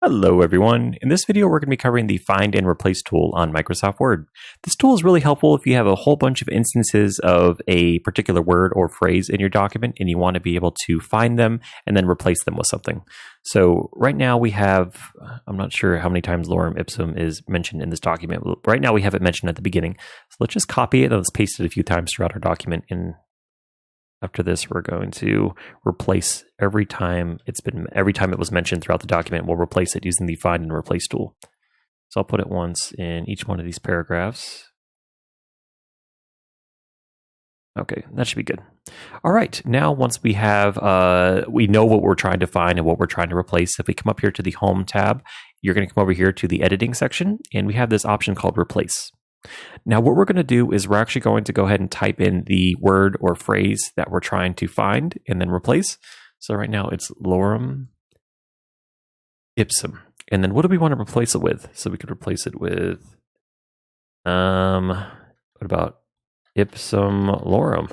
Hello everyone. In this video, we're going to be covering the Find and Replace tool on Microsoft Word. This tool is really helpful if you have a whole bunch of instances of a particular word or phrase in your document and you want to be able to find them and then replace them with something. So right now we have, I'm not sure how many times lorem ipsum is mentioned in this document. Right now we have it mentioned at the beginning. So let's just copy it and let's paste it a few times throughout our document. And after this, we're going to replace every time it was mentioned throughout the document, we'll replace it using the Find and Replace tool. So I'll put it once in each one of these paragraphs. Okay, that should be good. All right, now once we have, we know what we're trying to find and what we're trying to replace. If we come up here to the Home tab, you're going to come over here to the Editing section, and we have this option called Replace. Now what we're going to do is we're actually going to go ahead and type in the word or phrase that we're trying to find and then replace. So right now it's lorem ipsum. And then what do we want to replace it with? So we could replace it with, what about ipsum lorem?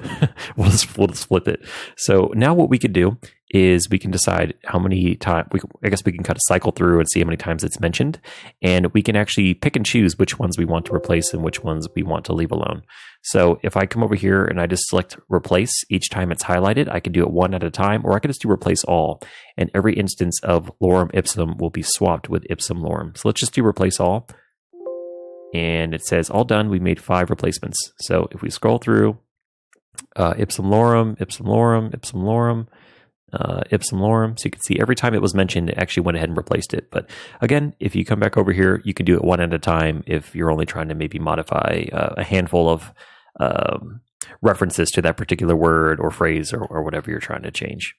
we'll just flip it. So now what we could do is we can decide how many times, I guess we can kind of cycle through and see how many times it's mentioned. And we can actually pick and choose which ones we want to replace and which ones we want to leave alone. So if I come over here and I just select replace each time it's highlighted, I can do it one at a time, or I can just do replace all. And every instance of lorem ipsum will be swapped with ipsum lorem. So let's just do replace all. And it says all done. We made 5 replacements. So if we scroll through ipsum lorem, ipsum lorem, ipsum lorem, ipsum lorem. So you can see every time it was mentioned, it actually went ahead and replaced it. But again, if you come back over here, you can do it one at a time if you're only trying to maybe modify a handful of references to that particular word or phrase or whatever you're trying to change.